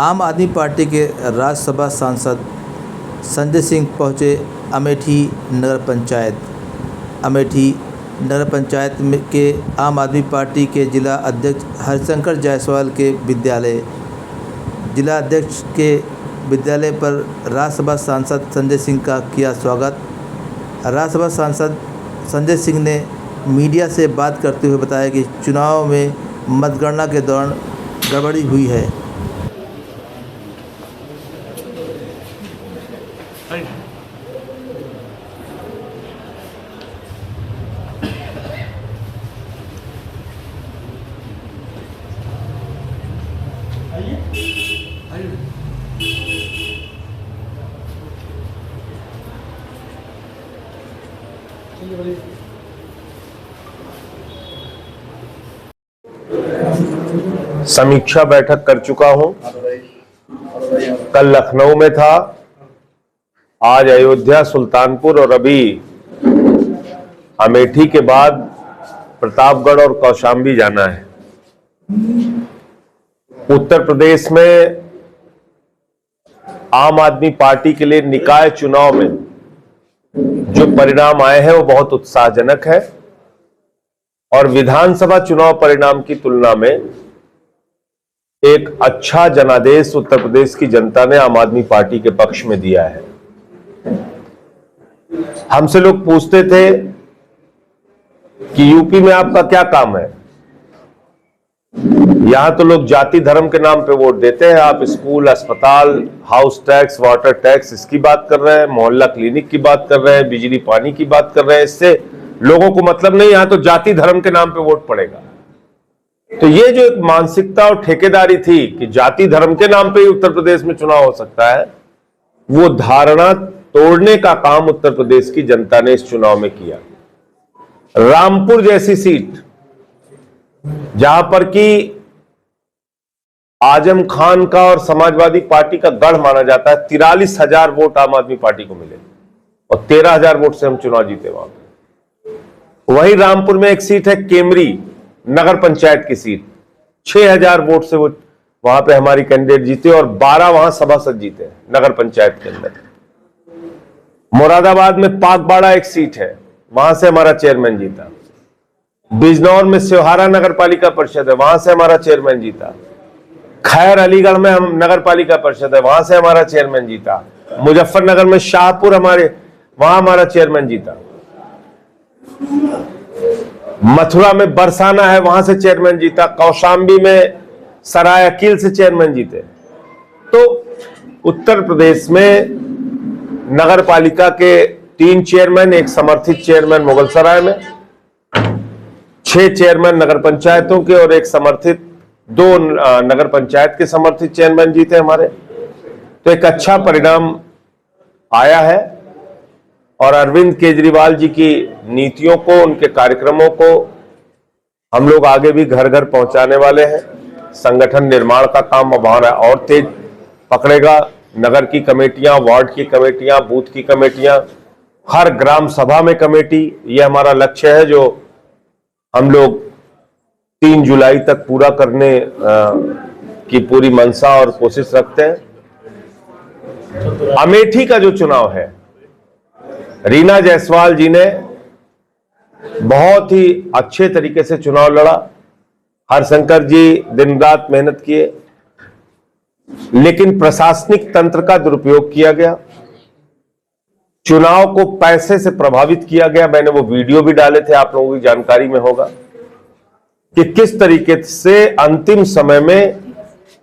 आम आदमी पार्टी के राज्यसभा सांसद संजय सिंह पहुंचे अमेठी नगर पंचायत। अमेठी नगर पंचायत के आम आदमी पार्टी के जिला अध्यक्ष हरिशंकर जायसवाल के विद्यालय जिला अध्यक्ष के विद्यालय पर राज्यसभा सांसद संजय सिंह का किया स्वागत। राज्यसभा सांसद संजय सिंह ने मीडिया से बात करते हुए बताया कि चुनाव में मतगणना के दौरान गड़बड़ी हुई है। समीक्षा बैठक कर चुका हूं। कल लखनऊ में था, आज अयोध्या, सुल्तानपुर और अभी अमेठी के बाद प्रतापगढ़ और कौशाम्बी जाना है। उत्तर प्रदेश में आम आदमी पार्टी के लिए निकाय चुनाव में जो परिणाम आए हैं वो बहुत उत्साहजनक है और विधानसभा चुनाव परिणाम की तुलना में एक अच्छा जनादेश उत्तर प्रदेश की जनता ने आम आदमी पार्टी के पक्ष में दिया है। हमसे लोग पूछते थे कि यूपी में आपका क्या काम है। यहां तो लोग जाति धर्म के नाम पे वोट देते हैं। आप स्कूल, अस्पताल, हाउस टैक्स, वाटर टैक्स इसकी बात कर रहे हैं, मोहल्ला क्लिनिक की बात कर रहे हैं, बिजली पानी की बात कर रहे हैं। इससे लोगों को मतलब नहीं, यहां तो जाति धर्म के नाम पे वोट पड़ेगा। तो ये जो एक मानसिकता और ठेकेदारी थी कि जाति धर्म के नाम पे ही उत्तर प्रदेश में चुनाव हो सकता है, वो धारणा तोड़ने का काम उत्तर प्रदेश की जनता ने इस चुनाव में किया। रामपुर जैसी सीट जहां पर कि आजम खान का और समाजवादी पार्टी का गढ़ माना जाता है, 43,000 वोट आम आदमी पार्टी को मिले और 13,000 वोट से हम चुनाव जीते वहां पे। वही रामपुर में एक सीट है केमरी नगर पंचायत की सीट, 6,000 वोट से वो वहां पे हमारी कैंडिडेट जीते और 12 वहां सभासद जीते नगर पंचायत के अंदर। मुरादाबाद में पाकबाड़ा एक सीट है, वहां से हमारा चेयरमैन जीता। बिजनौर में सिवहारा नगर पालिका परिषद है, वहां से हमारा चेयरमैन जीता। खैर अलीगढ़ में हम नगर पालिका परिषद है, वहां से हमारा चेयरमैन जीता। मुजफ्फरनगर में शाहपुर वहां हमारा चेयरमैन जीता। मथुरा में बरसाना है, वहां से चेयरमैन जीता। कौशाम्बी में सराय अकील से चेयरमैन जीते। तो उत्तर प्रदेश में नगर पालिका के 3 चेयरमैन, एक समर्थित चेयरमैन मुगलसराय में, 6 चेयरमैन नगर पंचायतों के और एक समर्थित 2 नगर पंचायत के समर्थित चेयरमैन जीते हमारे। तो एक अच्छा परिणाम आया है और अरविंद केजरीवाल जी की नीतियों को, उनके कार्यक्रमों को हम लोग आगे भी घर घर पहुंचाने वाले हैं। संगठन निर्माण का काम अब हमारा और तेज पकड़ेगा। नगर की कमेटियां, वार्ड की कमेटियां, बूथ की कमेटियां, हर ग्राम सभा में कमेटी, यह हमारा लक्ष्य है जो हम लोग 3 जुलाई तक पूरा करने की पूरी मंशा और कोशिश रखते हैं। अमेठी का जो चुनाव है, रीना जायसवाल जी ने बहुत ही अच्छे तरीके से चुनाव लड़ा। हरिशंकर जी दिन रात मेहनत किए, लेकिन प्रशासनिक तंत्र का दुरुपयोग किया गया। चुनाव को पैसे से प्रभावित किया गया। मैंने वो वीडियो भी डाले थे, आप लोगों की जानकारी में होगा कि किस तरीके से अंतिम समय में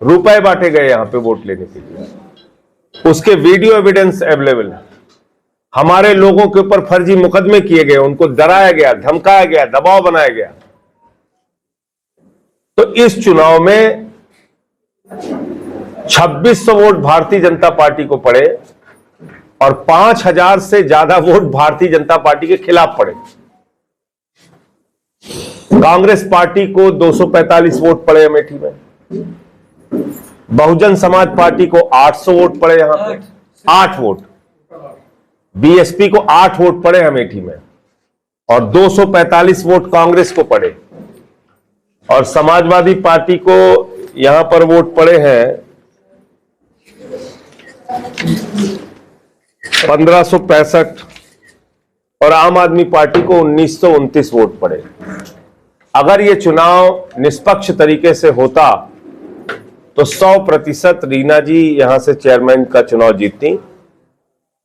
रुपए बांटे गए यहां पे वोट लेने के लिए। उसके वीडियो एविडेंस अवेलेबल है। हमारे लोगों के ऊपर फर्जी मुकदमे किए गए, उनको डराया गया, धमकाया गया, दबाव बनाया गया। तो इस चुनाव में 2600 वोट भारतीय जनता पार्टी को पड़े और 5000 से ज्यादा वोट भारतीय जनता पार्टी के खिलाफ पड़े। कांग्रेस पार्टी को 245 वोट पड़े अमेठी में। बहुजन समाज पार्टी को 800 वोट पड़े, यहां पे 8 वोट। बीएसपी को 8 वोट पड़े अमेठी में और 245 वोट कांग्रेस को पड़े और समाजवादी पार्टी को यहां पर वोट पड़े हैं 1565 और आम आदमी पार्टी को 1929 वोट पड़े। अगर ये चुनाव निष्पक्ष तरीके से होता तो 100% रीना जी यहां से चेयरमैन का चुनाव जीतती।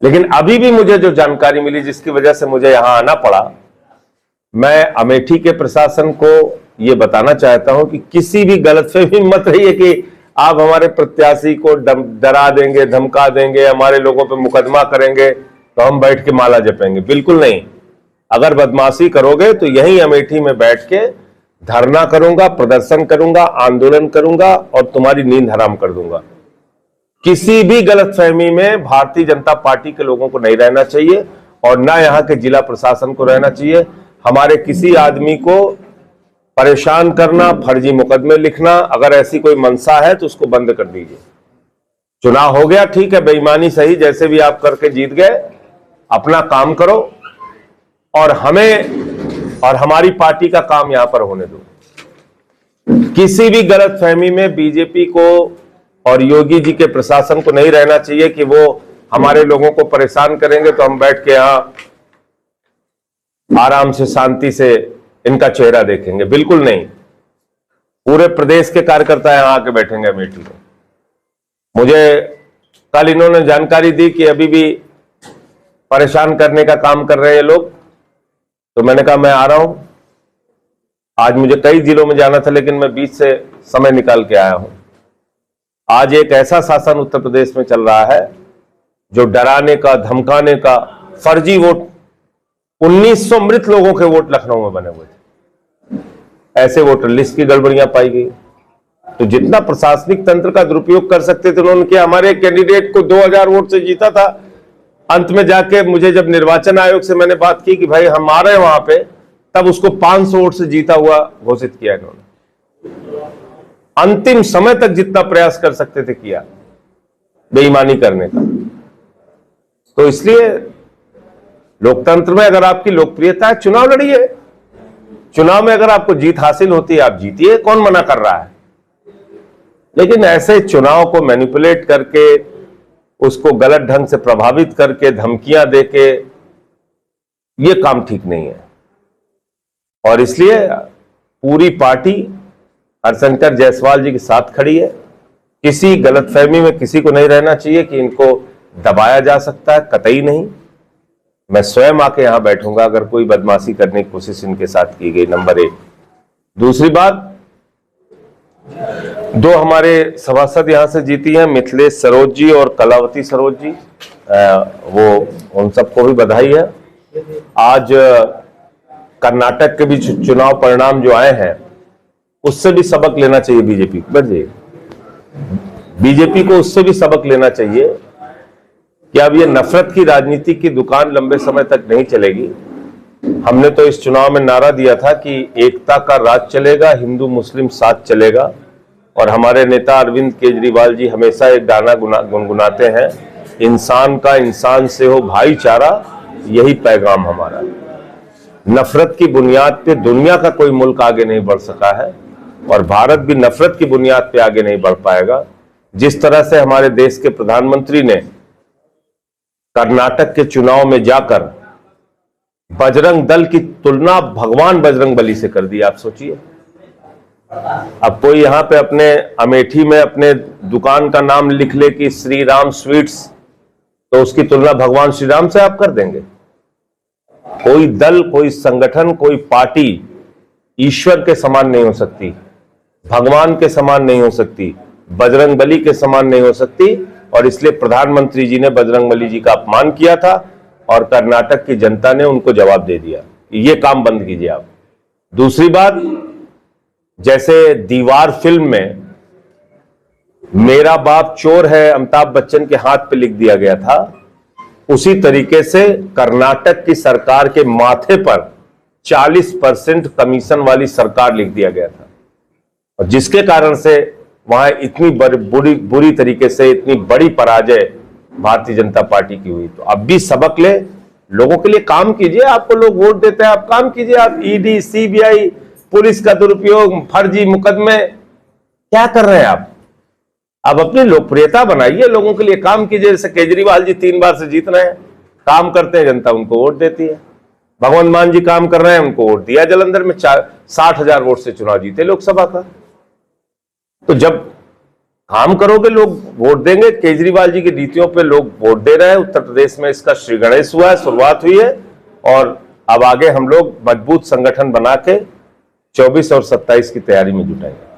लेकिन अभी भी मुझे जो जानकारी मिली, जिसकी वजह से मुझे यहां आना पड़ा, मैं अमेठी के प्रशासन को यह बताना चाहता हूं कि किसी भी गलतफहमी मत रहिए कि आप हमारे प्रत्याशी को डरा देंगे, धमका देंगे, हमारे लोगों पे मुकदमा करेंगे तो हम बैठ के माला जपेंगे। बिल्कुल नहीं। अगर बदमाशी करोगे तो यहीं अमेठी में बैठ के धरना करूंगा, प्रदर्शन करूंगा, आंदोलन करूंगा और तुम्हारी नींद हराम कर दूंगा। किसी भी गलतफहमी में भारतीय जनता पार्टी के लोगों को नहीं रहना चाहिए और ना यहां के जिला प्रशासन को रहना चाहिए। हमारे किसी आदमी को परेशान करना, फर्जी मुकदमे लिखना, अगर ऐसी कोई मंशा है तो उसको बंद कर दीजिए। चुनाव हो गया, ठीक है, बेईमानी सही, जैसे भी आप करके जीत गए, अपना काम करो और हमें और हमारी पार्टी का काम यहां पर होने दो। किसी भी गलतफहमी में बीजेपी को और योगी जी के प्रशासन को नहीं रहना चाहिए कि वो हमारे लोगों को परेशान करेंगे तो हम बैठ के यहां आराम से शांति से इनका चेहरा देखेंगे। बिल्कुल नहीं। पूरे प्रदेश के कार्यकर्ता यहां आके बैठेंगे अमेठी में। मुझे कल इन्होंने जानकारी दी कि अभी भी परेशान करने का काम कर रहे हैं लोग, तो मैंने कहा मैं आ रहा हूं। आज मुझे कई जिलों में जाना था लेकिन मैं बीच से समय निकाल के आया हूं। आज एक ऐसा शासन उत्तर प्रदेश में चल रहा है जो डराने का, धमकाने का, फर्जी वोट, 1900 मृत लोगों के वोट लखनऊ में बने हुए थे, ऐसे वोटर लिस्ट की गड़बड़ियां पाई गई। तो जितना प्रशासनिक तंत्र का दुरुपयोग कर सकते थे उन्होंने किया। हमारे कैंडिडेट को 2000 वोट से जीता था। अंत में जाके मुझे जब निर्वाचन आयोग से मैंने बात की कि भाई हम आ रहे हैं वहां पे, तब उसको 500 वोट से जीता हुआ घोषित किया इन्होंने। अंतिम समय तक जितना प्रयास कर सकते थे किया बेईमानी करने का। तो इसलिए लोकतंत्र में अगर आपकी लोकप्रियता है, चुनाव लड़िए। चुनाव में अगर आपको जीत हासिल होती है, आप जीतिए, कौन मना कर रहा है। लेकिन ऐसे चुनाव को मैनिपुलेट करके, उसको गलत ढंग से प्रभावित करके, धमकियां देके, ये काम ठीक नहीं है। और इसलिए पूरी पार्टी हरशंकर जायसवाल जी के साथ खड़ी है। किसी गलतफहमी में किसी को नहीं रहना चाहिए कि इनको दबाया जा सकता है, कतई नहीं। मैं स्वयं आके यहां बैठूंगा अगर कोई बदमाशी करने की कोशिश इनके साथ की गई, नंबर 1। दूसरी बात, 2 हमारे सभासद यहां से जीती हैं, मिथिलेश सरोज जी और कलावती सरोज जी, वो उन सबको भी बधाई है। आज कर्नाटक के भी चुनाव परिणाम जो आए हैं उससे भी सबक लेना चाहिए बीजेपी को। बीजेपी को उससे भी सबक लेना चाहिए कि अब ये नफरत की राजनीति की दुकान लंबे समय तक नहीं चलेगी। हमने तो इस चुनाव में नारा दिया था कि एकता का राज चलेगा, हिंदू मुस्लिम साथ चलेगा। और हमारे नेता अरविंद केजरीवाल जी हमेशा एक गाना गुनगुनाते हैं, इंसान का इंसान से हो भाईचारा, यही पैगाम हमारा। नफरत की बुनियाद पे दुनिया का कोई मुल्क आगे नहीं बढ़ सका है और भारत भी नफरत की बुनियाद पे आगे नहीं बढ़ पाएगा। जिस तरह से हमारे देश के प्रधानमंत्री ने कर्नाटक के चुनाव में जाकर बजरंग दल की तुलना भगवान बजरंग बली से कर दी, आप सोचिए। अब कोई यहां पे अपने अमेठी में अपने दुकान का नाम लिख ले कि श्री राम स्वीट्स, तो उसकी तुलना भगवान श्री राम से आप कर देंगे। कोई दल, कोई संगठन, कोई पार्टी ईश्वर के समान नहीं हो सकती, भगवान के समान नहीं हो सकती, बजरंग बली के समान नहीं हो सकती। और इसलिए प्रधानमंत्री जी ने बजरंग बली जी का अपमान किया था और कर्नाटक की जनता ने उनको जवाब दे दिया, ये काम बंद कीजिए आप। दूसरी बात, जैसे दीवार फिल्म में मेरा बाप चोर है अमिताभ बच्चन के हाथ पे लिख दिया गया था, उसी तरीके से कर्नाटक की सरकार के माथे पर 40% कमीशन वाली सरकार लिख दिया गया था, और जिसके कारण से वहां इतनी बुरी तरीके से इतनी बड़ी पराजय भारतीय जनता पार्टी की हुई। तो अब भी सबक ले, लोगों के लिए काम कीजिए। आपको लोग वोट देते हैं, आप काम कीजिए। आप ईडी, सीबीआई, पुलिस का दुरुपयोग, फर्जी मुकदमे क्या कर रहे हैं आप? अब अपनी लोकप्रियता बनाइए, लोगों के लिए काम कीजिए। जैसे केजरीवाल जी 3 बार से जीत रहे हैं, काम करते हैं, जनता उनको वोट देती है। भगवंत मान जी काम कर रहे हैं, उनको वोट दिया जालंधर में, 60,000 वोट से चुनाव जीते लोकसभा का। तो जब काम करोगे लोग वोट देंगे। केजरीवाल जी की नीतियों पे लोग वोट दे रहे हैं। उत्तर प्रदेश में इसका श्री गणेश हुआ है, शुरुआत हुई है, और अब आगे हम लोग मजबूत संगठन बना के 24 और 27 की तैयारी में जुटाएंगे।